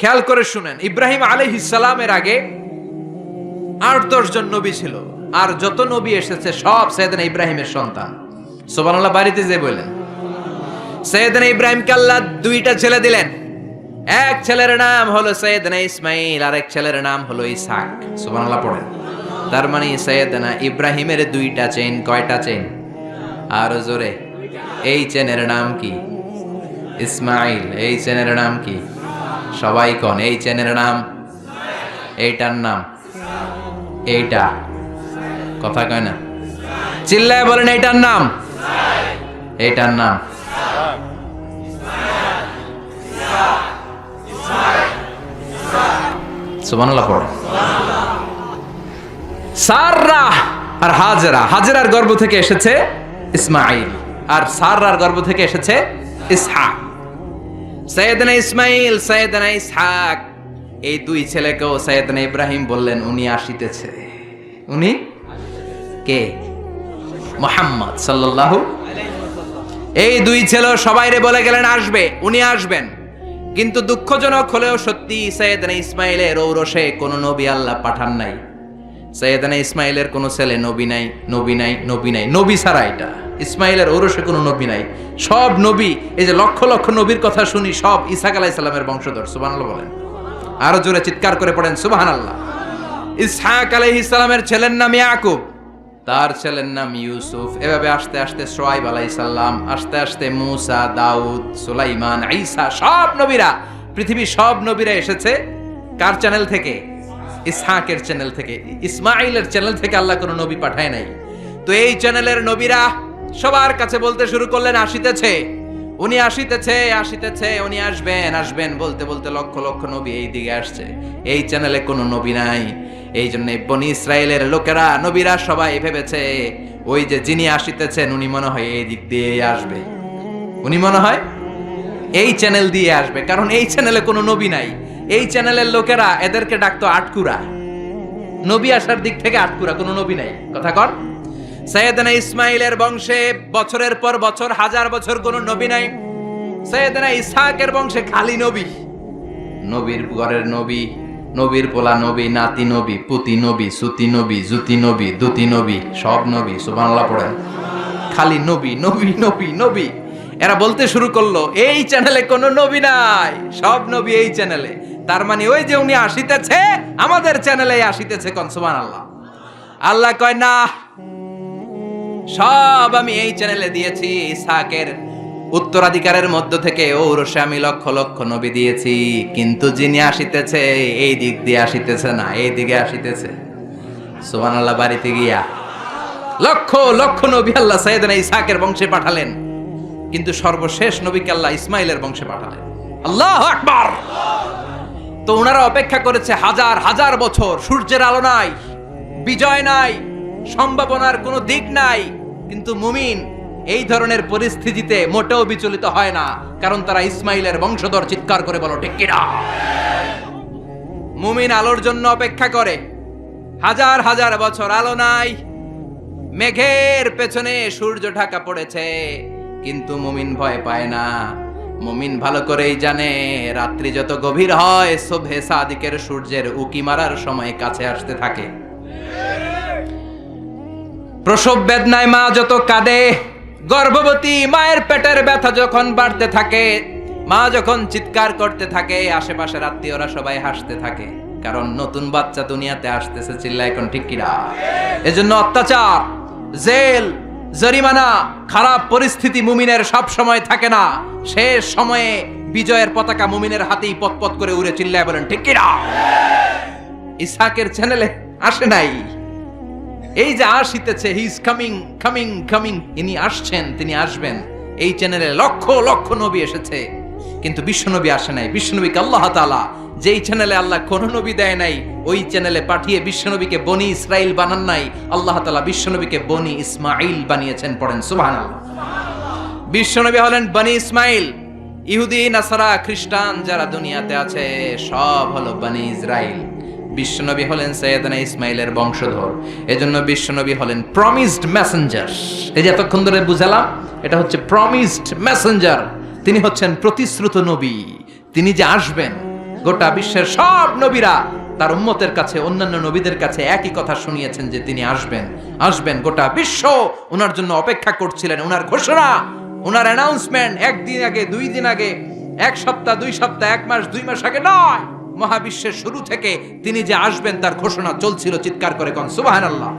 খেয়াল করে শুনেন, ইব্রাহিম আলাইহিস সালামের আগে ৮-১০ জন নবী ছিল, আর যত নবী এসেছে সব সাইয়েদনা ইব্রাহিমের সন্তান। সুবহানাল্লাহ। বাড়িতে যে বললেন, সাইয়েদনা ইব্রাহিমকে আল্লাহ 2টা ছেলে দিলেন। এক ছেলের নাম হলো সাইয়েদনা ইসমাইল, আর এক ছেলের নাম হলো ইসহাক। সুবহানাল্লাহ পড়েন। তার মানে সাইয়েদনা ইব্রাহিমের 2টা চেইন। কয়টা চেইন? আরো জোরে। এই চেনের নাম কি? ইসমাইল। এই চেনের নাম কি? সবাই কোন এই চেনের নাম? এইটার নাম? এইটা কথা কয় না, চিল্লায় বলেন এইটার নাম? এইটার নাম সুবহানাল্লাহ পড়ে। সাররা আর হাজেরা, হাজেরার গর্ভ থেকে এসেছে ইসমাইল, আর সাররার গর্ভ থেকে এসেছে ইসহাক। সাইয়েদনা ইসমাইল, সাইয়েদনা ইসহাক, এই 2 ছেলেকেও সাইয়েদনা ইব্রাহিম বললেন উনি আসিতেছে। উনি কে? মুহাম্মদ সাল্লাল্লাহু আলাইহি ওয়াসাল্লাম। এই 2 ছেলে সবাইরে বলে গেলেন আসবে, উনি আসবেন। কিন্তু দুঃখজনক হলেও সত্যি, সাইয়েদনা ইসমাইলের ঔরসে কোনো নবী আল্লাহ পাঠান নাই। সাইয়েদনা ইসমাইলের কোনো ছেলে নবী নাই, নবী নাই, নবী নাই, নবী ছাড়া এটা ইসমাইলের ঔরসে কোনো নবী নাই। সব নবী, এই যে লক্ষ লক্ষ নবীর কথা শুনি, সব ইসহাক আলাইহিস সালামের বংশধর। সুবহানাল্লাহ বলেন। আরো জোরে চিৎকার করে পড়েন সুবহানাল্লাহ। ইসহাক আলাইহিস সালামের ছেলের নাম ইয়াকুব, তার ছেলের নাম ইউসুফ। এভাবে আস্তে আস্তে শুআয়ব আলাইহিস সালাম, আস্তে আস্তে মূসা, দাউদ, সুলাইমান, ঈসা, সব নবীরা, পৃথিবীর সব নবীরা এসেছে কার চ্যানেল থেকে? ইসহাকের চ্যানেল থেকে। ইসমাইলের চ্যানেল থেকে আল্লাহ কোনো নবী পাঠায় নাই। তো এই চ্যানেলের নবীরা সবার কাছে বলতে শুরু করলেন আসিতেছে, উনি আসিতেছে, আসিতেছে, উনি আসবেন, আসবেন বলতে বলতে লক্ষ লক্ষ নবী এই দিকে আসছে। এই চ্যানেলে কোনো নবী নাই। এই জন্য বনি ইসরায়েলের লোকেরা, নবীরা সবাই ভেবেছে ওই যে যিনি আসিতেছেন উনি মনে হয় এই দিক দিয়ে আসবে, উনি মনে হয় এই চ্যানেল দিয়ে আসবে, কারণ এই চ্যানেলে কোনো নবী নাই। এই চ্যানেলের লোকেরা এদেরকে ডাকতো আটকুরা, নবী আসার দিক থেকে আটকুরা, কোনো নবী নাই। কথা কর। সাইয়েদনা ইসমাইলের বংশে বছরের পর বছর, হাজার বছর কোনো নবী নাই। সাইয়েদনা ইসহাকের বংশে খালি নবী, নবীর ঘরের নবী, নবীর পোলা নবী, নাতি নবী, পুতি নবী, সুতি নবী, জুতি নবী, দুতি নবী, সব নবী। সুবহানাল্লাহ পড়েন। খালি নবী, নবী, নবী, নবী। এরা বলতে শুরু করলো এই চ্যানেলে কোনো নবী নাই, সব নবী এই চ্যানেলে। তার মানে ওই যে উনি আসিতেছে আমাদের চ্যানেলে আসিতেছে। কোন সুবহানাল্লাহ। আল্লাহ কয় না, সব আমি এই চ্যানেলে দিয়েছি। ইসহাকের উত্তরাধিকারের মধ্য থেকে ঔরসে আমি লক্ষ লক্ষ নবী দিয়েছি, কিন্তু যিনি আসিতেছে এই দিক দিয়ে আসিতেছে না, এই দিকে আসিতেছে। সুবহানাল্লাহ। বাড়িতে গিয়া লক্ষ লক্ষ নবী আল্লাহ সাইয়েদনা ইসহাকের বংশে পাঠালেন, কিন্তু সর্বশেষ নবীকে আল্লাহ ইসমাইলের বংশে পাঠালেন। আল্লাহু আকবার। তো ওনারা অপেক্ষা করেছে হাজার হাজার বছর, সূর্যের আলো নাই, বিজয় নাই, সম্ভাবনার কোনো দিক নাই। কিন্তু মুমিন এই ধরনের পরিস্থিতিতে মোটেও বিচলিত হয় না, কারণ তারা ইসমাইলের বংশধর। চিৎকার করে বলো ঠিক কিনা? মুমিন আলোর জন্য অপেক্ষা করে। হাজার হাজার বছর আলো নাই, মেঘের পেছনে সূর্য ঢাকা পড়েছে, কিন্তু মুমিন ভয় পায় না। মুমিন ভালো করেই জানে রাত্রি যত গভীর হয়, সুবহে সাদিকের সূর্যের উকি মারার সময় কাছে আসতে থাকে। প্রসব বেদনায় মা যত কাঁদে, গর্ভবতী মায়ের পেটের ব্যথা যখন বাড়তে থাকে, মা যখন চিৎকার করতে থাকে, আশেপাশের আত্মীয়রা সবাই হাসতে থাকে, কারণ নতুন বাচ্চা দুনিয়াতে আসতেছে। চিল্লা এখন ঠিক কিনা? এজন্য অত্যাচার, জেল, জরিমানা, খারাপ পরিস্থিতি মুমিনের সব সময় থাকে না। শেষ সময়ে বিজয়ের পতাকা মুমিনের হাতেই পতপত করে উড়ে। চিল্লায় বলেন ঠিক কিনা? ইসহাকের চ্যানেলে আসে নাই। এই যে আসিতেছে, he is coming, coming, coming, ইনি আসছেন, তিনি আসবেন। এই চ্যানেলে লক্ষ লক্ষ নবী এসেছে, কিন্তু বিশ্বনবী আসে নাই। বিশ্বনবীকে আল্লাহ তাআলা যেই চ্যানেলে আল্লাহ কোন নবী দেয় নাই, ওই চ্যানেলে পাঠিয়ে বিশ্বনবীকে বনি ইসরাইল বানান নাই। আল্লাহ তাআলা বিশ্বনবীকে বনি ইসমাইল বানিয়েছেন। পড়েন সুবহানাল্লাহ। বিশ্বনবী হলেন বনি ইসমাইল। ইহুদি, নাসারা, খ্রিস্টান যারা দুনিয়াতে আছে সব হলো বনি ইসরাইল। বিশ্বনবী হলেন সাইয়েদনা ইসমাইলের বংশধর। এজন্য বিশ্বনবী হলেন প্রমিসড মেসেঞ্জার। এই যে এতক্ষণ ধরে বুঝালাম, এটা হচ্ছে প্রমিসড মেসেঞ্জার। তিনি হচ্ছেন প্রতিশ্রুত নবী। তিনি যে আসবেন গোটা বিশ্বের সব নবীরা তার উম্মতের কাছে, অন্যান্য নবীদের কাছে একই কথা শুনিয়েছেন যে তিনি আসবেন, আসবেন। গোটা বিশ্ব ওনার জন্য অপেক্ষা করছিলেন। ওনার ঘোষণা, ওনার অ্যানাউন্সমেন্ট একদিন আগে, 2 দিন আগে, 1 সপ্তাহ, 2 সপ্তাহ, 1 মাস, 2 মাস আগে নয়, মহাবিশ্বের শুরু থেকে তিনি যে আসবেন তার ঘোষণা চলছিল। চিৎকার করে কোন সুবহানাল্লাহ।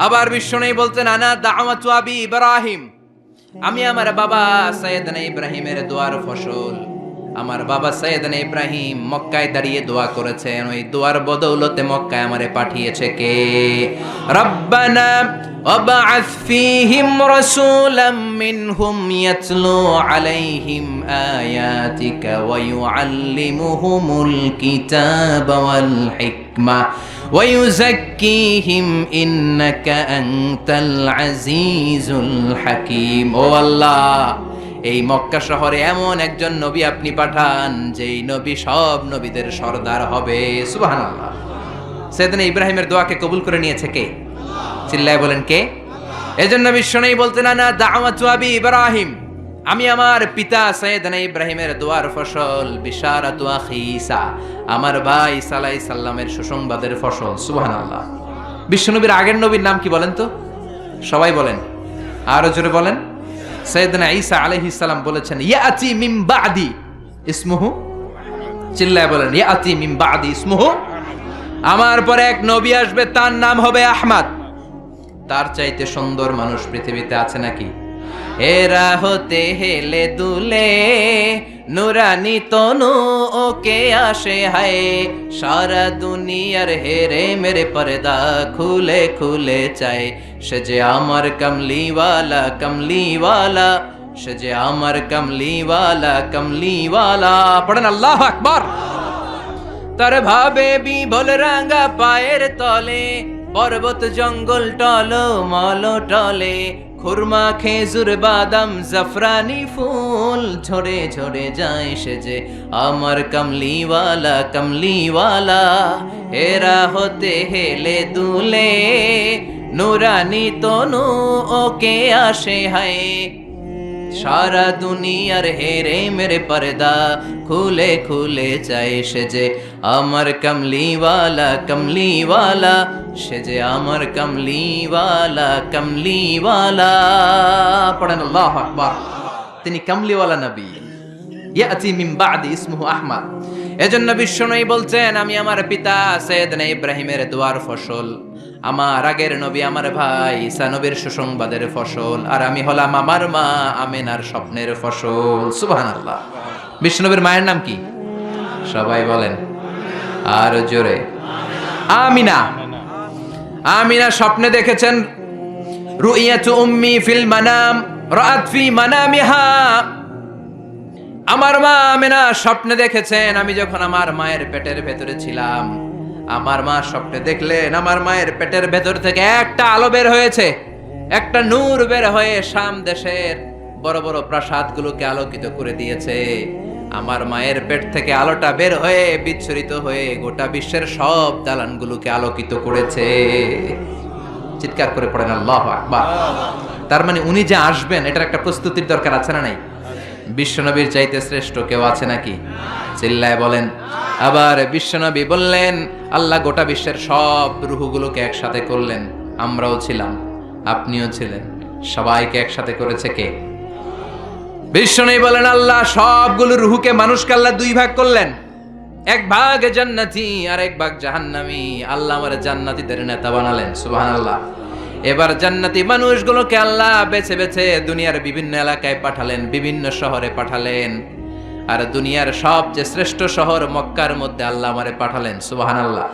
আবার বিশ্বনবী বলতেন, আনা দাওয়াতু আবি ইব্রাহিম, আমি আমার বাবা সাইয়েদনা ইব্রাহিমের দোয়ার ফসল। আমার বাবা সাইয়েদনা ইব্রাহিম মক্কায় দাঁড়িয়ে দোয়া করেছেন, ওই দোয়ার বদৌলতে মক্কায় আমারে পাঠিয়েছে কে? রব্বানা ওয়াবআথ ফীহিম রাসূলাম মিনহুম ইয়াতলু আলাইহিম আয়াতিকা ওয়া ইউআল্লিমুহুমুল কিতাবা ওয়াল হিকমা ওয়া ইউযাক্কিহিম ইন্নাকা আনতাল আজিজুল হাকীম। ও আল্লাহ, এই মক্কা শহরে এমন একজন নবী আপনি পাঠান যেই নবী সব নবীদের সর্দার হবে। সুবহানাল্লাহ। সাইয়েদনা ইব্রাহিমের দোয়াকে কবুল করে নিয়েছে কে? চিল্লায় বলেন কে? এজন্য বিশ্বনবী বলতেন, আনা দাওয়াতু আবি ইব্রাহিম, আমি আমার পিতা সাইয়েদনা ইব্রাহিমের দোয়ার ফসল। বিশারাতু আখি ঈসা, আমার ভাই ঈসা আলাইহিস সালামের সুসংবাদের ফসল। সুবহানাল্লাহ। বিশ্বনবীর আগের নবীর নাম কি বলেন তো? সবাই বলেন, আরো জোরে বলেন। সাইয়েদনা ঈসা আলাইহিস সালাম বলেছেন, ইয়াতি মিন বাদি ইসমুহু, চিল্লায় বলেন, ইয়াতি মিন বাদি ইসমুহু, আমার পরে এক নবী আসবে, তার নাম হবে আহমদ। তার চাইতে সুন্দর মানুষ পৃথিবীতে আছে নাকি? এরা হতে হেলে দুলে নুরানি তনু ওকে আসে হায়, সারা দুনিয়ার হেরে মেরে পর্দা খুলে খুলে চায়। সে যে আমার কমলিওয়ালা কমলিওয়ালা, সে যে আমার কমলিওয়ালা কমলিওয়ালা। পড়েন আল্লাহু আকবার। তার ভাবে বিভোল রাঙা পায়ের তলে, পর্বত জঙ্গল টল মল টলে, খুরমা খেজুর বাদাম জাফরানি ফুল ঝরে ঝরে যায়। সে যে আমার কমলিওয়ালা কমলিওয়ালা। এরা হতে হেলে দুলে নুরানি তনু ওকে আসে হায়, সারা দুনিয়ার হেরে মেরে পর্দা খুলে খুলে চায়। সে যে আমার কমলিওয়ালা কমলিওয়ালা, সে যে আমার কমলিওয়ালা কমলিওয়ালা। পড়েন আল্লাহু আকবার। তিনি কমলিওয়ালা নবী। ইয়াতি মিন বাদি ইসমুহু আহমদ। এজন্য বিশ্বনবী বলছেন, আমি আমার পিতা সাইয়েদনা ইব্রাহিমের দোয়ার ফসল, আমার আগের নবী আমার ভাই ঈসা নবীর সুসংবাদের ফসল, আর আমি হলাম আমার মা আমেনার স্বপ্নের ফসল। সুবহানাল্লাহ। বিশ্বনবীর মায়ের নাম কি? সবাই বলেন আর জোরে। আমিনা। আমিনা স্বপ্নে দেখেছেন, রুইয়াতু উম্মি ফিল মানাম রাআত ফি মানামিহা, আমার মা আমিনা স্বপ্নে দেখেছেন, আমি যখন আমার মায়ের পেটের ভেতরে ছিলাম, আমার মা স্বপ্নে দেখলেন আমার মায়ের পেটের ভেতর থেকে একটা আলো বের হয়েছে, একটা নূর বের হয়ে শাম দেশের বড় বড় প্রাসাদগুলোকে আলোকিত করে দিয়েছে। আমার মায়ের পেট থেকে আলোটা বের হয়ে বিচ্ছুরিত হয়ে গোটা বিশ্বের সব দালানগুলোকে আলোকিত করেছে। চিৎকার করে পড়েন আল্লাহু আকবার। তার মানে উনি যে আসবেন এটার একটা প্রস্তুতির দরকার আছে না নাই? বিশ্বনবীর চাইতে শ্রেষ্ঠ কেউ আছে নাকি? চিল্লায় বলেন। আবার বিশ্বনবী বললেন, আল্লাহ গোটা বিশ্বের সব রূহগুলোকে একসাথে করলেন। আমরাও ছিলাম, আপনিও ছিলেন, সবাইকে একসাথে করেছে কে? বিশ্বনবী বলেন, আল্লাহ সবগুলো রূহকে মানুষকে আল্লাহ 2 ভাগ করলেন, এক ভাগ জান্নাতি আর এক ভাগ জাহান্নামী। আল্লাহ আমার জান্নাতীদের নেতা বানালেন। সুবহানাল্লাহ। এবার জান্নাতি মানুষগুলোকে আল্লাহ বেছে বেছে দুনিয়ার বিভিন্ন এলাকায় পাঠালেন, বিভিন্ন শহরে পাঠালেন। আর দুনিয়ার সবচেয়ে শ্রেষ্ঠ শহর মক্কার মধ্যে আল্লাহ আমারে পাঠালেন। সুবহানাল্লাহ।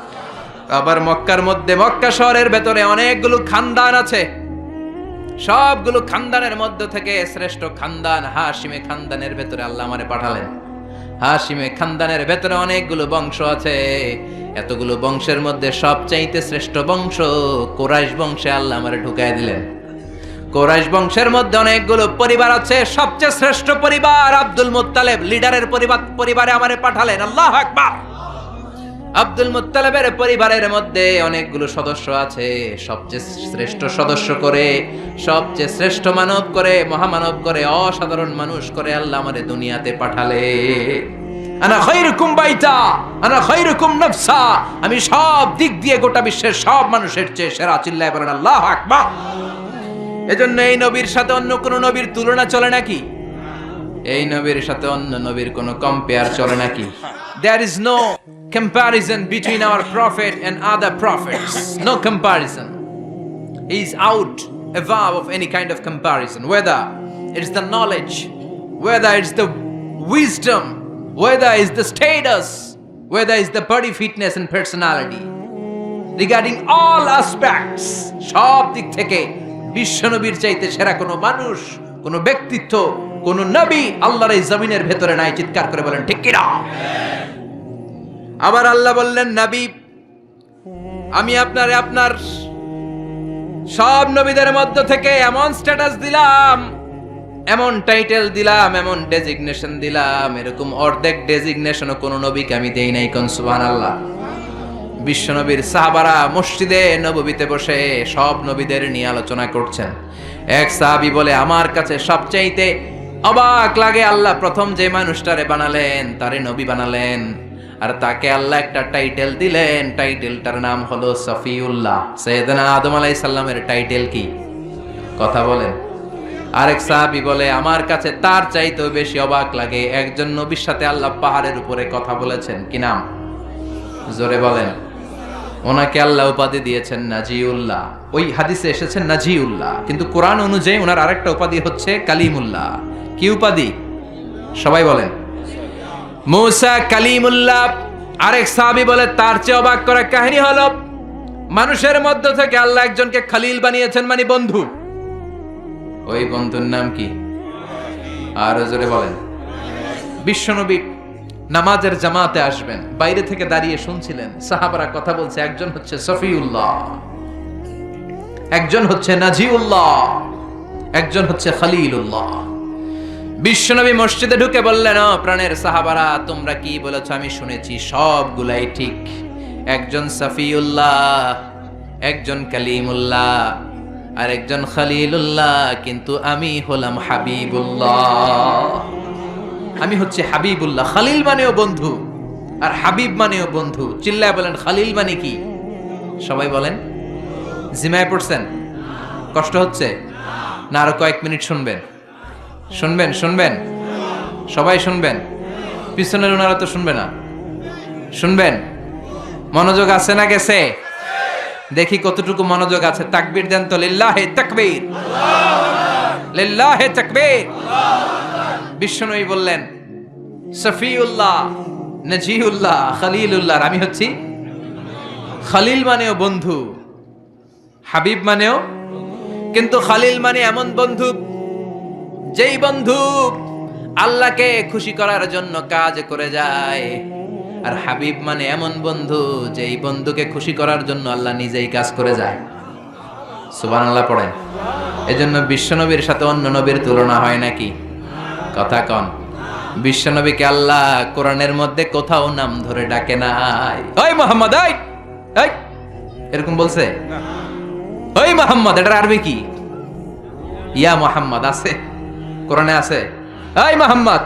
আবার মক্কার মধ্যে, মক্কা শহরের ভেতরে অনেকগুলো খানদান আছে, সবগুলো খানদানের মধ্য থেকে শ্রেষ্ঠ খানদান হাশিমে খানদানের ভেতরে আল্লাহ আমারে পাঠালেন। হাশিমে খানদানের ভেতরে অনেকগুলো বংশ আছে, এতগুলো বংশের মধ্যে সবচাইতে শ্রেষ্ঠ বংশ কুরাইশ বংশে আল্লাহ আমারে ঢুকায় দিলেন। কুরাইশ বংশের মধ্যে অনেকগুলো পরিবার আছে, সবচেয়ে শ্রেষ্ঠ পরিবার আব্দুল মুত্তালিব লিডারের পরিবারে আমারে পাঠালেন। আল্লাহু আকবার। আব্দুল মুত্তালিবের পরিবারের মধ্যে অনেকগুলো সদস্য আছে, সবচেয়ে শ্রেষ্ঠ সদস্য করে, সবচেয়ে শ্রেষ্ঠ মানব করে, মহামানব করে, অসাধারণ মানুষ করে আল্লাহ আমারে দুনিয়াতে পাঠালে। আনা খায়রুকুম বাইতা আনা খায়রুকুম নাফসা, আমি সব দিক দিয়ে গোটা বিশ্বের সব মানুষের চেয়ে সেরা। চিল্লায় বলেন আল্লাহু আকবার। এজন্য এই নবীর সাথে অন্য কোন নবীর তুলনা চলে নাকি? এই নবীর সাথে অন্য নবীর কোন কম্পেয়ার চলে নাকি? There is no comparison between our prophet and other prophets. No comparison. He is out above of any kind of comparison. Whether it's the knowledge, whether it's the wisdom, whether it's the status, whether it's the body fitness and personality. Regarding all aspects, সব দিক থেকে বিশ্বনবীর চাইতে সেরা কোনো মানুষ, কোনো ব্যক্তিত্ব, কোনো নবী আল্লাহর এই জমিনের ভেতরে নাই। চিৎকার করে বলেন ঠিক কিনা? আবার আল্লাহ বললেন, নবী আমি আপনার সব নবীদের মধ্য থেকে এমন স্ট্যাটাস দিলাম, এমন টাইটেল দিলাম, এমন ডেজিগনেশন দিলাম, এরকম অর্ধেক ডেজিগনেশনও কোনো নবীকে আমি দেই নাই। কোন সুবহানাল্লাহ। বিশ্বনবীর সাহাবারা মসজিদে নববীতে বসে সব নবীদের নিয়ে আলোচনা করছেন। এক সাহাবী বলে, আমার কাছে সবচাইতে অবাক লাগে আল্লাহ প্রথম যে মানুষটারে বানালেন তারে নবী বানালেন, আর তাকে আল্লাহ একটা টাইটেল দিলেন, টাইটেলটার নাম হলো সফিউল্লাহ। সাইয়েদনা আদম আলাইহিস সালামের টাইটেল কি? কথা বলেন। আরেক সাহাবী বলে, আমার কাছে তার চাইতেও বেশি অবাক লাগে একজন নবীর সাথে আল্লাহ পাহাড়ের উপরে কথা বলেছেন। কি নাম? জোরে বলেন। ওনাকে আল্লাহ উপাধি দিয়েছেন নাজিউল্লাহ। ওই হাদিসে এসেছেন নাজিউল্লাহ, কিন্তু কোরআন অনুযায়ী ওনার আরেকটা উপাধি হচ্ছে কালিমুল্লাহ। কি উপাধি? সবাই বলেন। মুসা কালিমুল্লাহ। আরেক সাহাবী বলে, তার চেয়ে অবাক করা কাহিনী হলো মানুষের মধ্য থেকে আল্লাহ একজনকে খলিল বানিয়েছেন, মানে বন্ধু। ওই বন্ধুর নাম কি? আর জোরে বলেন। বিশ্বনবী নামাজের জামাতে আসবেন, বাইরে থেকে দাঁড়িয়ে শুনছিলেন, সাহাবারা কথা বলছে, একজন হচ্ছে সফিউল্লাহ, একজন হচ্ছে নাজিউল্লাহ, একজন হচ্ছে খলিলুল্লাহ। বিশ্বনবী মসজিদে ঢুকে বললেন, প্রাণের সাহাবারা তোমরা কি বলেছ আমি শুনেছি, সবগুলাই ঠিক। একজন সফিউল্লাহ, একজন কালিমুল্লাহ, আর একজন খলিলুল্লাহ, কিন্তু আমি হলাম হাবিবুল্লাহ। আমি হচ্ছে হাবিবুল্লাহ। খলিল মানেও বন্ধু আর হাবিব মানেও বন্ধু। চিল্লায় বলেন খলিল মানে কি? সবাই বলেন। জিমায় পড়ছেন? কষ্ট হচ্ছে না? আরো কয়েক মিনিট শুনবেন, শুনবেন, শুনবেন, সবাই শুনবেন। পিছনের ওনারা তো শুনবে না, শুনবেন। মনোযোগ আছে না গেছে? দেখি কতটুকু মনোযোগ আছে। তাকবীর দেন তো। লিল্লাহে তাকবীর, লিল্লাহে তাকবীর। বিশ্বনবী বললেন, সফিউল্লাহ, নাজিউল্লাহ, খলিলুল্লাহ, আমি হচ্ছি। খলিল মানেও বন্ধু, হাবিব মানেও, কিন্তু খলিল মানে এমন বন্ধু যেই বন্ধু আল্লাহকে খুশি করার জন্য কাজ করে যায়, আর হাবিব মানে এমন বন্ধু যেই বন্ধুকে খুশি করার জন্য আল্লাহ নিজেই কাজ করে যায়। সুবহানাল্লাহ পড়েন। এজন্য বিশ্বনবীর সাথে অন্য নবীর তুলনা হয় নাকি? কথা কন। বিশ্বনবীকে আল্লাহ কোরআনের মধ্যে কোথাও নাম ধরে ডাকে নাই। ওই মোহাম্মদ, এই এই এরকম বলছে? ওই মোহাম্মদ, এটার আরবি কি? ইয়া মোহাম্মদ আছে কোরআনে? আছে? এই মোহাম্মদ,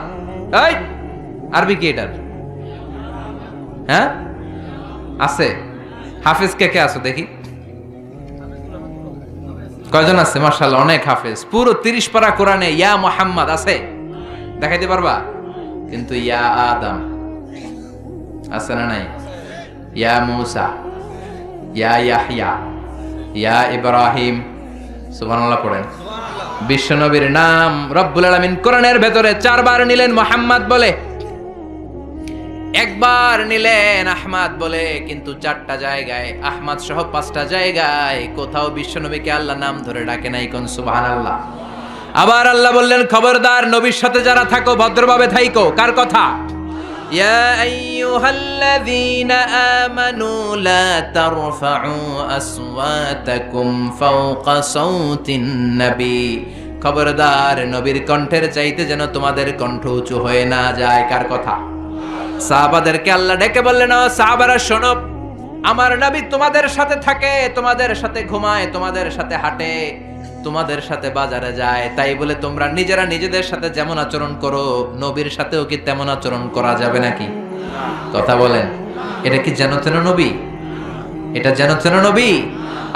এই আরবি কি এটার? হ্যাঁ আছে। হাফেজ কে কে আছো দেখি? কয়জন আছে? মাশাআল্লাহ, অনেক হাফেজ। পুরো 30 পারা কোরআনে ইয়া মোহাম্মদ আছে, দেখাইতে পারবা? কিন্তু ইয়া আদম আছে না নাই? ইয়া মুসা, ইয়া ইয়াহইয়া, ইয়া ইব্রাহিম। সুবহানাল্লাহ পড়েন। বিশ্বনবীর নাম রব্বুল আলামিন কোরআনের ভেতরে 4 বার নিলেন মোহাম্মদ বলে, একবার নিলেন আহমদ বলে, কিন্তু 4টা জায়গায়, আহমদ সহ 5টা জায়গায় কোথাও বিশ্বনবীকে আল্লাহ নাম ধরে ডাকে নাই। কোন সুবহানাল্লাহ। আবার আল্লাহ বললেন, খবরদার নবীর সাথে যারা থাকো ভদ্রভাবে থাইকো। কার কথা? ইয়া আইয়ুহাল্লাযীনা আমানু লা তারফাউ আসওয়াতাকুম ফাওকা সাওতিন নবী। খবরদার নবীর কণ্ঠের চাইতে যেন তোমাদের কণ্ঠ উঁচু হয়ে না যায়। কার কথা? সাহাবাদেরকে আল্লাহ ডেকে বললেন, ও সাহাবারা শোনো, আমার নবী তোমাদের সাথে থাকে, তোমাদের সাথে ঘুমায়, তোমাদের সাথে হাঁটে, তোমাদের সাথে বাজারে যায়, তাই বলে তোমরা নিজেরা নিজেদের সাথে যেমন আচরণ করো নবীর সাথেও কি তেমন আচরণ করা যাবে নাকি? কথা বলেন, এটা কি যেন তেন নবী? এটা যেন তেন নবী?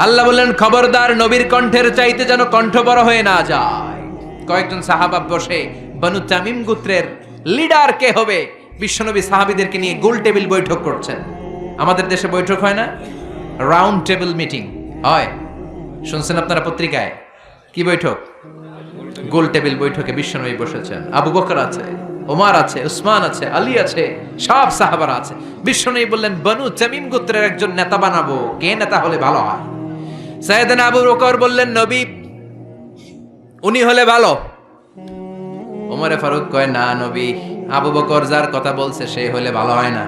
আল্লাহ বললেন খবরদার নবীর কণ্ঠের চাইতে যেন কণ্ঠ বড় হয়ে না যায়। কয়েকজন সাহাবা বসে বনু তামিম গোত্রের লিডার কে হবে বিশ্বনবী সাহাবীদেরকে নিয়ে গোল টেবিল বৈঠক করছেন। আমাদের দেশে বৈঠক হয় না, রাউন্ড টেবিল মিটিং হয়, শুনছেন আপনারা পত্রিকায়? কি বৈঠক? গোল টেবিল বৈঠকে বিশ্বনবী বসেছেন, আবু বকর আছে, ওমর আছে, উসমান আছে, আলী আছে, সব সাহাবারা আছে। বিশ্বনবী বললেন বনু তামিম গোত্রের একজন নেতা বানাবো, কে নেতা হলে ভালো হয়? সাইয়েদনা আবু বকর বললেন নবী, উনি হলে ভালো। ওমরে ফারুক কয় না নবী, আবু বকর যার কথা বলছে সে হইলে ভালো হয় না,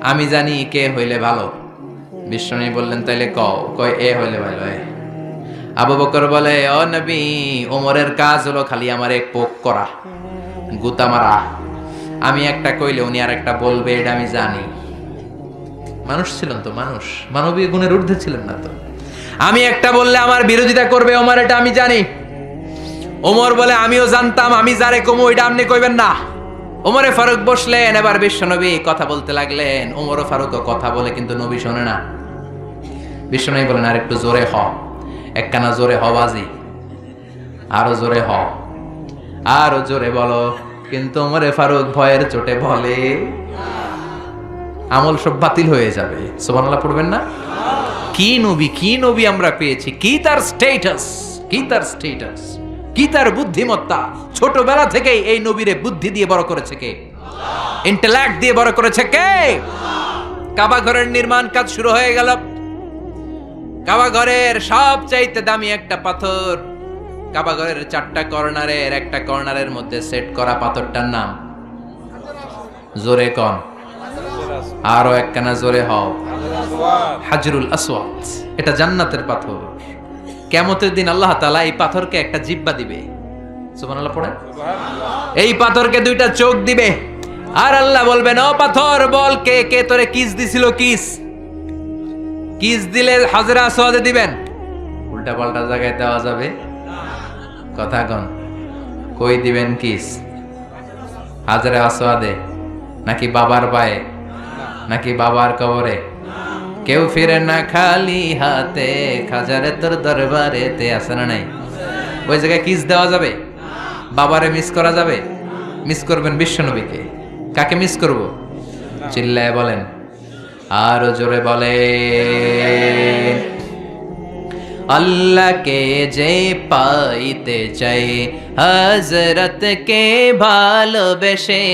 আমি জানি কে হইলে ভালো। বিশ্বনবী বললেন তাইলে কয় এ হইলে ভালো হয়। আবু বকর বলে ও নবী, ওমরের কাজ হলো খালি আমার এক পোক করা, গুতা মারা। আমি একটা কইলে উনি আর একটা বলবে, এটা আমি জানি। মানুষ ছিলেন তো, মানুষ, মানবীয় গুণের ঊর্ধ্বে ছিলেন না তো। আমি একটা বললে আমার বিরোধিতা করবে ওমর, এটা আমি জানি। ওমর বলে আমিও জানতাম, আমি যারে কমু এটা আপনি কইবেন না। ওমরে ফারুক বসলেন, এবার বিশ্বনবী কথা বলতে লাগলেন। ওমর ফারুকও কথা বলে কিন্তু নবী শোনে না। বিশ্বনবী বলেন আর একটু জোরে হ, একখানা জোরে হ বাজি, আরো জোরে হ, আরো জোরে বলো। কিন্তু ওমরে ফারুক ভয়ের চোটে বলে আমল সব বাতিল হয়ে যাবে। সুবহানাল্লাহ পড়বেন না? কি নবী, কি নবী আমরা পেয়েছি, কি তার স্ট্যাটাস, কি তার স্ট্যাটাস, কি তার বুদ্ধিমত্তা। ছোটবেলা থেকেই এই নবীরে বুদ্ধি দিয়ে বড় করেছে কে? ইন্টেলেক্ট দিয়ে বড় করেছে কে? কাবা ঘরের নির্মাণ কাজ শুরু হয়ে গেল। কাবা ঘরের সবচাইতে দামি একটা পাথর, কাবা ঘরের 4টা কর্নারের একটা কর্নারের মধ্যে সেট করা পাথরটার নাম জোরে কন, আরো একখানা জোরে হও, হাজরুল আসওয়াদ। এটা জান্নাতের পাথর। কিয়ামতের দিন আল্লাহ তাআলা এই পাথরকে একটা জিহ্বা দিবে। সুবহানাল্লাহ পড়েন। এই পাথরকে 2টা চোখ দিবে, আর আল্লাহ বলবেন ও পাথর বল কে কে তোরে কিস দিছিল। কিস কিস দিলে হাজরা আসওয়াদে দিবেন, উল্টা পাল্টা জায়গায় দেওয়া যাবে? কথা কন, কই দিবেন কিস? হাজরা আসওয়াদে নাকি বাবার পায়ে নাকি বাবার কবরে? কেউ ফিরে না খালি হাতে, খাজারে তোর দরবারেতে, আছে না নাই? ওই জায়গায় কিস দেওয়া যাবে? বাবারে মিস করা যাবে? মিস করবেন বিশ্বনবীকে। কাকে মিস করব? চিল্লায় বলেন, আরো জোরে বলে। আল্লাহকে যে পাইতে চাই হযরতকে ভালোবেসে,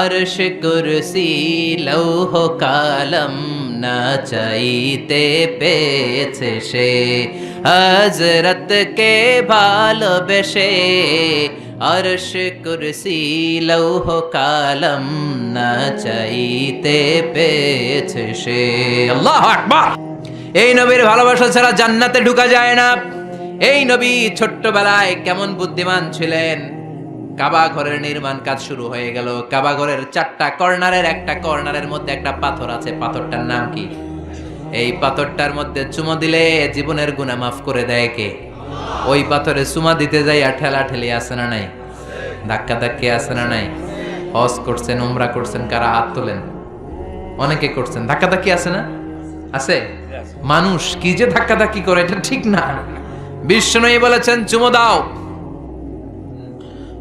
আরশ কুরসি লৌহ কালম না চাইতে পেয়েছে সে। হযরতকে ভালোবেসে, আরশ কুরসি লৌহ কালম না চাইতে পেয়েছে সে। আল্লাহু আকবার। এই নবীর ভালোবাসা ছাড়া জান্নাতে ঢোকা যায় না। এই নবী ছোট্টবেলায় কেমন বুদ্ধিমান ছিলেন। কাবা ঘরের নির্মাণ কাজ শুরু হয়ে গেল। কাবা ঘরের 4টা কর্নারের একটা কর্নারের মধ্যে একটা পাথর আছে। পাথরটার নাম কি? এই পাথরটার মধ্যে চুমা দিলে জীবনের গুনাহ মাফ করে দেয় কে? ওই পাথরে চুমা দিতে যাই আর ঠেলা ঠেলি আছে না নাই? ধাক্কা ধাক্কি আছে না নাই? হজ করছেন, উমরা করছেন, কারা হাত তোলেন? অনেকে করছেন। ধাক্কা ধাক্কি আছে না? আছে। মানুষ কি যে ধাক্কা ধাক্কি করে, এটা ঠিক না। বিশ্বনবী বলেছেন চুমো দাও,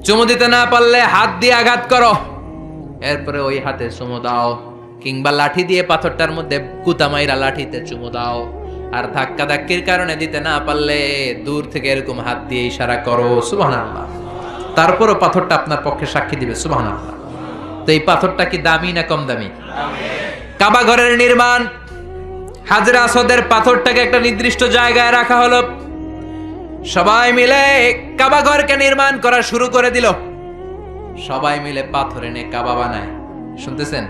চুমো দিতে না পারলে হাত দিয়ে আঘাত করো, এরপরে ওই হাতে চুমো দাও। কিংবা লাঠি দিয়ে পাথরটার মধ্যে কুতা মাইরা লাঠিতে চুমো দাও। আর ধাক্কা ধাক্কির কারণে দিতে না পারলে দূর থেকে এরকম হাত দিয়ে ইশারা করো, সুবহানাল্লাহ। তারপরও পাথরটা আপনার পক্ষে সাক্ষী দিবে, সুবহানাল্লাহ। তো এই পাথরটা কি দামি না কম দামি? কাবা ঘরের নির্মাণ, হাজরা আসওয়াদের পাথরটাকে একটা নির্দিষ্ট জায়গায় রাখা হলো। সবাই মিলে কাবা ঘরকে নির্মাণ করা শুরু করে দিল। সবাই মিলে পাথর এনে কাবা বানায়। শুনতেছেন?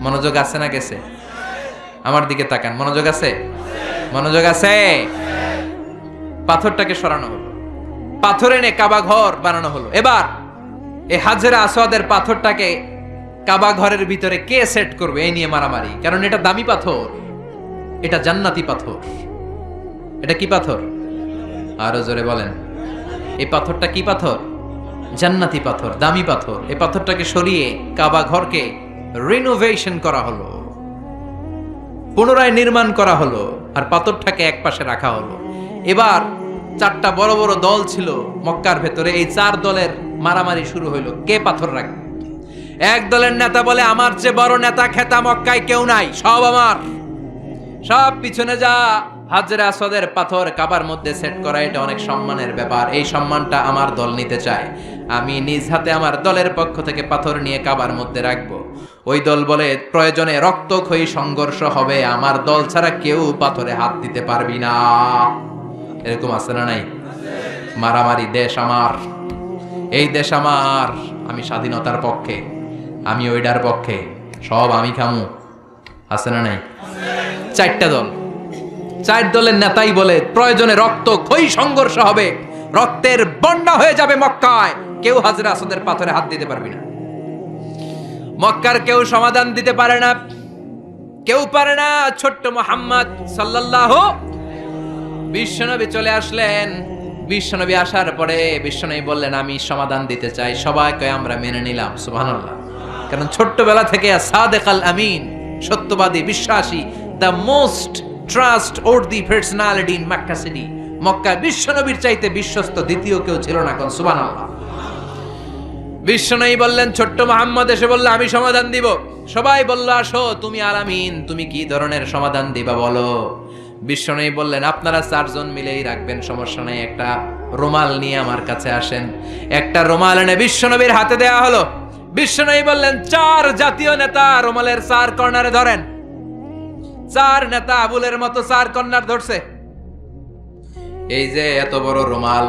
মনোযোগ আছে না গেছে? আমার দিকে তাকান। মনোযোগ আছে? মনোযোগ আছে? পাথরটাকে সরানো হলো, পাথর এনে কাবা ঘর বানানো হলো। এবার এই হাজরা আসওয়াদের পাথরটাকে কাবা ঘরের ভিতরে কে সেট করবে এই নিয়ে মারামারি। কারণ এটা দামি পাথর, এটা জান্নাতি পাথর। এটা কি পাথর? আরো জোরে বলেন। এই পাথরটা কি পাথর? জান্নাতি পাথর, দামি পাথর। এই পাথরটাকে সরিয়ে কাবা ঘরকে রিনোভেশন করা হলো, পুনরায় নির্মাণ করা হলো, আর পাথরটাকে এক পাশে রাখা হলো। এবার 4টা বড় বড় দল ছিল মক্কার ভেতরে। এই 4 দলের মারামারি শুরু হইলো, কে পাথর রাখবে। এক দলের নেতা বলে, আমার চেয়ে বড় নেতা খেতা মক্কায় কেউ নাই, সব আমার, সব পিছনে যা। হাজরে আসওয়াদের পাথর কাবার মধ্যে সেট করা এটা অনেক সম্মানের ব্যাপার, এই সম্মানটা আমার দল নিতে চায়। আমি নিজ হাতে আমার দলের পক্ষ থেকে পাথর নিয়ে কাবার মধ্যে রাখবো। ওই দল বলে, প্রয়োজনে রক্তক্ষয়ী সংঘর্ষ হবে, আমার দল ছাড়া কেউ পাথরে হাত দিতে পারবি না। এরকম আছে না নাই? মারামারি, দেশ আমার, এই দেশ আমার, আমি স্বাধীনতার পক্ষে, আমি ওইটার পক্ষে, সব আমি খামু, আছে না নাই? 4টা দল, 4 দলের নেতাই বলে, প্রয়োজনে রক্তক্ষয়ী সংঘর্ষ হবে, রক্তের বন্যা হয়ে যাবে মক্কায়, কেউ হাজরে আসওয়াদের পাথরে হাত দিতে পারবি না। মক্কার কেউ সমাধান দিতে পারে না, কেউ পারে না। ছোট্ট মুহাম্মদ সাল্লাল্লাহু, বিশ্বনবী চলে আসলেন। বিশ্বনবী আসার পরে বিশ্বনবী বললেন, আমি সমাধান দিতে চাই। সবাইকে আমরা মেনে নিলাম, সুবহানাল্লাহ। কারণ ছোট্টবেলা থেকে সাদেক আল আমিন, সত্যবাদী, বিশ্বাসী, the most trust worthy personality in Mecca city. Mecca বিশ্বনবীর চাইতে বিশ্বস্ত দ্বিতীয় কেউ ছিল না, কোন সুবহানাল্লাহ। বিশ্বনবী বললেন, ছোট্ট মুহাম্মদ এসে বলল, আমি সমাধান দিব। সবাই বলল, আসো, তুমি আল আমিন, তুমি কি ধরনের সমাধান দিবা বলো। বিশ্বনবী বললেন, আপনারা 4 জন মিলেই রাখবেন, সমস্যা নেই। একটা রুমাল নিয়ে আমার কাছে আসেন। একটা রুমাল এনে বিশ্বনবীর হাতে দেয়া হলো। বিশ্বনবী বললেন, 4 জাতীয় নেতা রুমালের 4 কর্নারে ধরেন। 4 নেতা আবুলের মতো 4 কর্নার ধরছে। এই যে এত বড় রুমাল,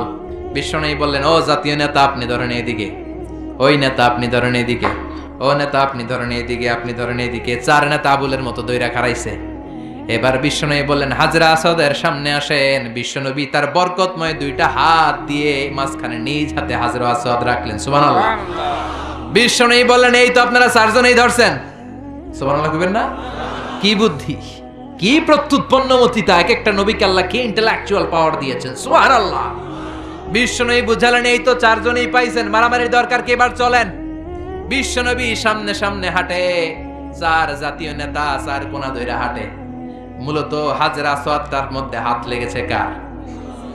বিশ্বনবী বললেন, ও জাতীয় নেতা আপনি ধরেন এদিকে, ওই নেতা আপনি ধরেন এদিকে, ও নেতা আপনি ধরেন এদিকে, আপনি ধরেন এদিকে। 4 নেতা আবুলের মতো দইরা খাড়াইছে। এবার বিশ্বনবী বললেন, হাজরা আসওয়াদের সামনে আসেন। বিশ্বনবী তার বরকতময় 2টা হাত দিয়ে মাঝখানে নিজ হাতে হাজরা আসওয়াদ রাখলেন, সুবহানাল্লাহ। বিশ্বনবী বললেন, এই তো আপনারা 4 জনেই ধরছেন, সুবহানাল্লাহ কইবেন না? কি বুদ্ধি, কি প্রত্যুৎপন্নমতিতা! এক একটা নবীকে আল্লাহ কি ইন্টেলেকচুয়াল পাওয়ার দিয়েছেন, সুবহানাল্লাহ। বিশ্বনবী বুঝালেন, এই তো 4 জনেই পাইছেন, মারামারির দরকার কি, এবার চলেন। বিশ্বনবী সামনে সামনে হাঁটে, 4 জাতীয় নেতা 4 কোনা ধইরা হাঁটে। মূলত হাজরা আসওয়াদ তার মধ্যে হাত লেগেছে কার?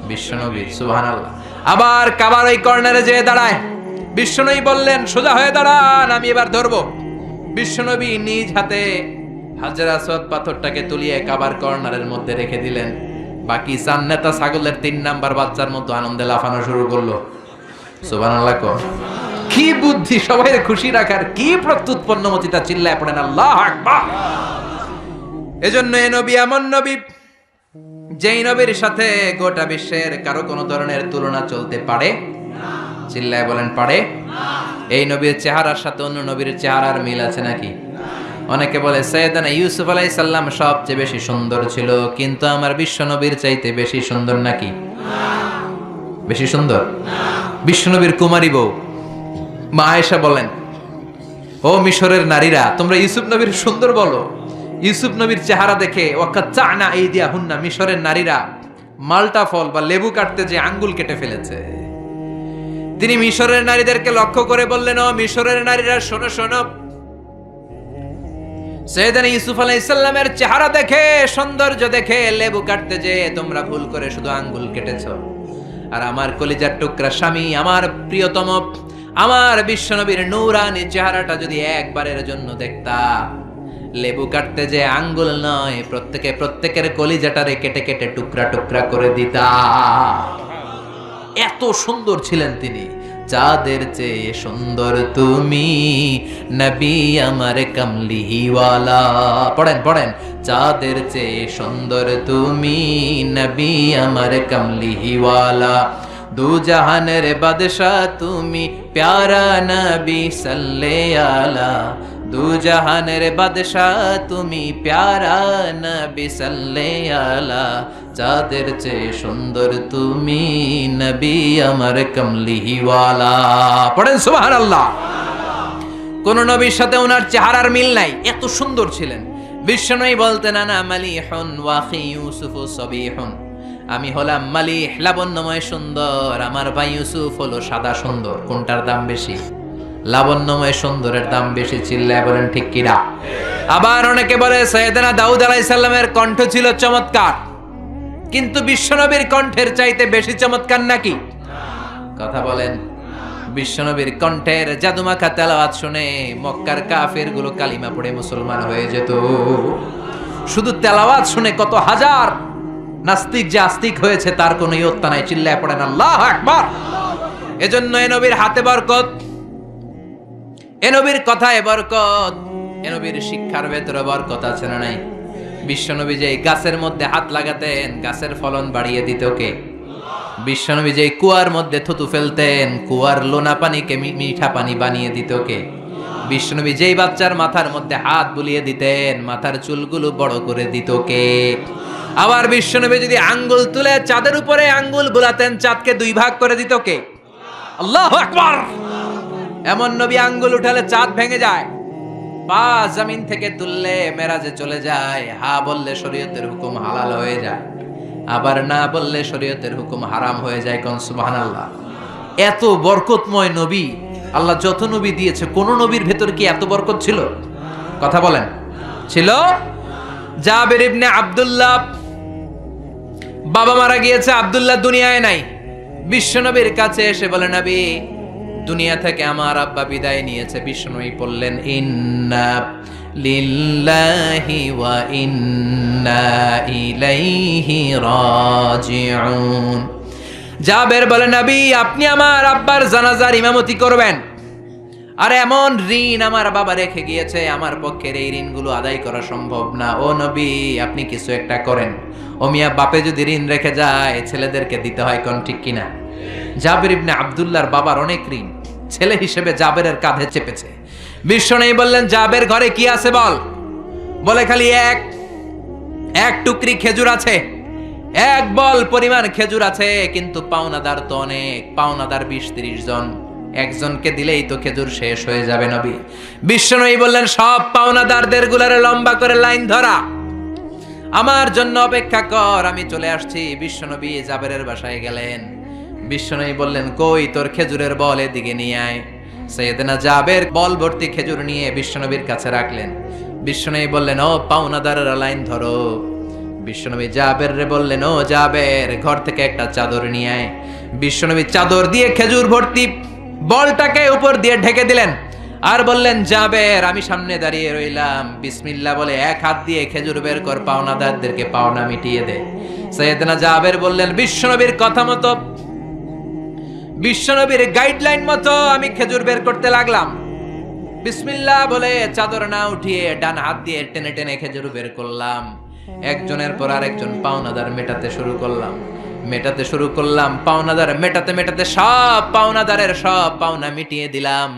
বিশ্বনবী, সুবহানাল্লাহ। আবার কাবার ওই কর্নারে যেয়ে দাঁড়ায়। বিশ্বনবী বললেন, সোজা হয়ে দাঁড়ান, আমি এবার ধরবো। বিশ্বনবী নিজ হাতে হাজরা আসওয়াদ পাথরটাকে তুলিয়ে কাবার কর্নারের মধ্যে রেখে দিলেন। বাকি 4 নেতা ছাগলের 3 নাম্বার বাচ্চার মতো আনন্দে লাফানো শুরু করলো, সুবহানাল্লাহ। কি বুদ্ধি, সবাই খুশি রাখার, কি প্রত্যুৎপন্নমতিতা! চিল্লায় পড়েন আল্লাহু আকবার। এজন্য এই নবী এমন নবী, যেই নবীর সাথে গোটা বিশ্বের কারো কোনো ধরনের তুলনা চলতে পারে না। চিল্লায় বলেন, পারে না। এই নবীর চেহারার সাথে অন্য নবীর চেহারার মিল আছে নাকি? অনেকে বলে সৈয়দনা ইউসুফ আলাইহিস সালাম সবচেয়ে বেশি সুন্দর ছিল, কিন্তু আমার বিশ্ব নবীর চাইতে বেশি সুন্দর নাকি? বেশি সুন্দর? বিশ্ব নবীর কুমারী বউ মা আয়েশা বলেন, ও মিশরের নারীরা, তোমরা ইউসুফ নবীর সুন্দর বলো। ইউসুফ নবীর চেহারা দেখে ওয়াকাচ্চানা আইদিয়াহুন্না, মিশরের নারীরা মাল্টা ফল বা লেবু কাটতে যে আঙ্গুল কেটে ফেলেছে। তিনি মিশরের নারীদেরকে লক্ষ্য করে বললেন, ও মিশরের নারীরা, শোনো শোনো, সৈয়দনা ইউসুফ আলাইহিস সালামের চেহারা দেখে, সৌন্দর্য দেখে লেবু কাটতে যে তোমরা ভুল করে শুধু আঙ্গুল কেটেছো। আর আমার কলিজার টুকরা স্বামী, আমার প্রিয়তম, আমার বিশ্বনবীর নূরানী চেহারাটা যদি একবারের জন্য দেখতা, লেবু কাটতে যে আঙ্গুল নয়, প্রত্যেকের কলিজাটারে কেটে কেটে টুকরা টুকরা করে দিতা। এত সুন্দর ছিলেন তিনি। চাঁদের চেয়ে সুন্দর তুমি, নবী আমার কামলিওয়ালা। পড়েন পড়েন, চাঁদের চেয়ে সুন্দর তুমি, নবী আমার কামলিওয়ালা। দু জাহানের বাদশাহ তুমি, প্যারা নবী সাল্লে আলা। দু জাহানের বাদশাহ তুমি, প্যারা নবী সাল্লে আলা। চাঁদের চেয়ে সুন্দর তুমি, নবী আমার কামলিওয়ালা। পড়েন সুবহানাল্লাহ। কোন নবীর সাথে ওনার চেহারার মিল নাই, এত সুন্দর ছিলেন। বিশ্বনবী বলতেন, আনা মালিহুন ওয়া আখি ইউসুফু সাবিহুন। আমি হলাম মালিহ, লাবণ্যময় সুন্দর, আমার ভাই ইউসুফ হলো সাদা সুন্দর। কোনটার দাম বেশি? লাবণ্যময় সুন্দরের দাম বেশি। চিল্লায় বলেন ঠিক কিনা? আবার অনেকে বলে সাইয়েদনা দাউদ আলাইহিস সালামের কণ্ঠ ছিল চমৎকার, কিন্তু বিশ্বনবীর কণ্ঠের চাইতে বেশি চমৎকার নাকি? কথা বলেন। বিশ্বনবীর কণ্ঠের জাদুমাখা তেলাওয়াত শুনে মক্কার কাফেরগুলো কালিমা পড়ে মুসলমান হয়ে যেত। শুধু তেলাওয়াত শুনে কত হাজার নাস্তিক যে আস্তিক হয়েছে তার কোনো ইয়ত্তা নাই। চিল্লায় পড়েন আল্লাহু আকবার। এজন্য এ নবীর হাতে বরকত, এ নবীর কথায় বরকত, এ নবীর শিক্ষার ভেতরে বরকত আছে না নাই? বিশ্বনবী যে গাছের মধ্যে হাত লাগাতেন গাছের ফলন বাড়িয়ে দিত কে? বিশ্বনবী যে কুয়ার মধ্যে থুতু ফেলতেন কুয়ার লোনা পানিকে মিঠা পানি বানিয়ে দিত কে? বিশ্বনবী যেই বাচ্চার মাথার মধ্যে হাত বুলিয়ে দিতেন মাথার চুলগুলো বড় করে দিত কে? আবার বিশ্বনবী যদি আঙ্গুল তুলে চাঁদের উপরে আঙ্গুল বুলাতেন চাঁদকে দুই ভাগ করে দিত কে? আল্লাহু আকবার। এমন নবী আঙ্গুল উঠালে চাঁদ ভেঙে যায়, পা জমিন থেকে তুললে মেরাজে চলে যায়, হা বললে শরীয়তের হুকুম হালাল হয়ে যায়, আবার না বললে শরীয়তের হুকুম হারাম হয়ে যায়। কোন সুবহানাল্লাহ। এত বরকতময় নবী আল্লাহ যত নবী দিয়েছে কোন নবীর ভেতর কি এত বরকত ছিল? কথা বলেন। ছিল। জাবের ইবনে আব্দুল্লাহ, বাবা মারা গিয়েছে, আব্দুল্লাহ দুনিয়ায় নাই। বিশ্বনবীর কাছে এসে বলে নবী দুনিয়া থেকে আমার আব্বা বিদায় নিয়েছে। বিশ্বনবী বললেন ইন্না লিল্লাহি ওয়া ইন্না ইলাইহি রাজিউন। জাবের বলে নবী আপনি আমার আব্বার জানাজার ইমামতি করবেন। আর এমন ঋণ আমার বাবা রেখে গিয়েছে আমার পক্ষের এই ঋণগুলো আদায় করা সম্ভব না। ও নবী আপনি কিছু একটা করেন। ও মিয়া বাপে যদি ঋণ রেখে যায় ছেলেদেরকে দিতে হয়, কোন ঠিক কিনা? জাবের ইবনে আব্দুল্লাহর বাবার অনেক ঋণ, ছেলে হিসেবে জাবেরের কাঁধে চেপেছে। বিশ্বনবী বললেন জাবের ঘরে কি আছে বল? বলে খালি এক টুকরি খেজুর আছে, এক বল পরিমাণ খেজুর আছে, কিন্তু পাওনাদার তো অনেক, পাওনাদার 20-30 জন, একজনকে দিলেই তো খেজুর শেষ হয়ে যাবে। নবী বিশ্বনবী বললেন সব পাওনাদারদের গুলারে লম্বা করে লাইন ধরা, আমার জন্য অপেক্ষা কর, আমি চলে আসছি। বিশ্বনবী জাবেরের বাসায় গেলেন। বিশ্বনবী বললেন কই তোর খেজুরের বল, এদিকে নিয়ে আয়। সাইয়েদনা জাবের বল ভর্তি খেজুর নিয়ে বিশ্বনবীর কাছে রাখলেন। বিশ্বনবী বললেন ও পাওনাদারেরা লাইন ধরো। বিশ্বনবী জাবের রে বললেন ও জাবের ঘর থেকে একটা চাদর নিয়ে আয়। বিশ্বনবী চাদর দিয়ে খেজুর ভর্তি বলটাকে উপর দিয়ে ঢেকে দিলেন আর বললেন জাবের আমি সামনে দাঁড়িয়ে রইলাম, বিসমিল্লাহ বলে এক হাত দিয়ে খেজুর বের কর, পাওনাদারদেরকে পাওনা মিটিয়ে দে। সাইয়েদনা জাবের বললেন বিশ্বনবীর কথা মতো, বিশ্বনবীর গাইডলাইন মতো আমি খেজুর বের করতে লাগলাম। বিসমিল্লাহ বলে চাদর না উঠিয়ে ডান হাত দিয়ে টেনে টেনে খেজুর বের করলাম। একজনের পর আরেকজন পাওনাদার মেটাতে শুরু করলাম। পাওনাদার মেটাতে মেটাতে সব পাওনাদারের সব পাওনা মিটিয়ে দিলাম।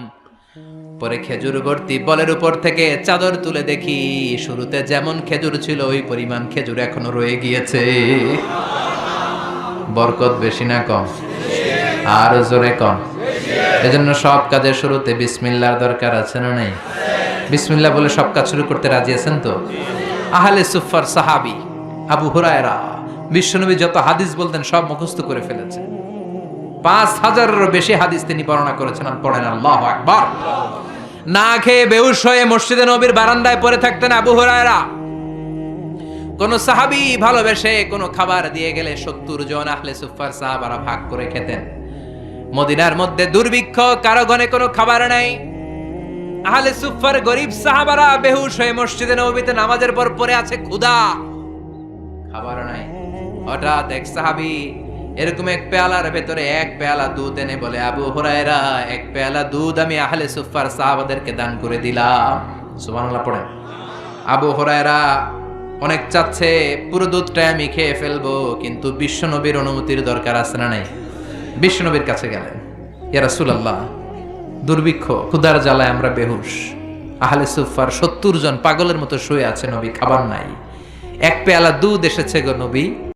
পরে খেজুর ভর্তি বলের উপর থেকে চাদর তুলে দেখি শুরুতে যেমন খেজুর ছিল ওই পরিমাণ খেজুর এখনো রয়ে গিয়েছে। বরকত বেশি না কম? আর জোরে কম। এজন্য সব কাজের শুরুতে বিসমিল্লাহর দরকার আছে না নাই? বিসমিল্লাহ বলে সব কাজ শুরু করতে রাজি আছেন তো? আহলে সুফার সাহাবী আবু হুরায়রা বিশ্বনবী যত হাদিস বলতেন সব মুখস্থ করে ফেলেছে। 5000-এরও বেশি হাদিস তিনি বর্ণনা করেছেন। আর পড়েন আল্লাহু আকবার। না খেয়ে বেহুশ হয়ে মসজিদে নবীর বারান্দায় পড়ে থাকতেন আবু হুরায়রা। কোন সাহাবী ভালোবেসে কোন খাবার দিয়ে গেলে 70 জন আহলে সুফার সাহাবারা ভাগ করে খেতেন। মদিনার মধ্যে দুর্ভিক্ষ, কারো ঘরে কোনো খাবার নাই। আহলে সুফার গরিব সাহাবারা বেহুশ হয়ে মসজিদে নববীতে নামাজের পর পড়ে আছে, ক্ষুধা, খাবার নাই। হঠাৎ এক সাহাবী এরকম এক পেয়ালার ভেতরে এক পেয়ালা দুধ এনে বলে আবু হুরায়রা এক পেয়ালা দুধ আমি আহলে সুফার সাহাবাদেরকে দান করে দিলাম। সুবহানাল্লাহ পড়েন। আবু হুরায়রা অনেক চাচ্ছে পুরো দুধটাই আমি খেয়ে ফেলবো, কিন্তু বিশ্বনবীর অনুমতির দরকার আছে না নাই? বিশ্বনবীর কাছে গেলেন, ইয়া রাসূলুল্লাহ দুর্ভিক্ষ, ক্ষুধার জ্বালায় আমরা বেহুশ, আহলে সুফার 70 জন পাগলের মতো শুয়ে আছে নবী, খাবার নাই, এক পেয়ালা দুধ এসেছে গো নবী,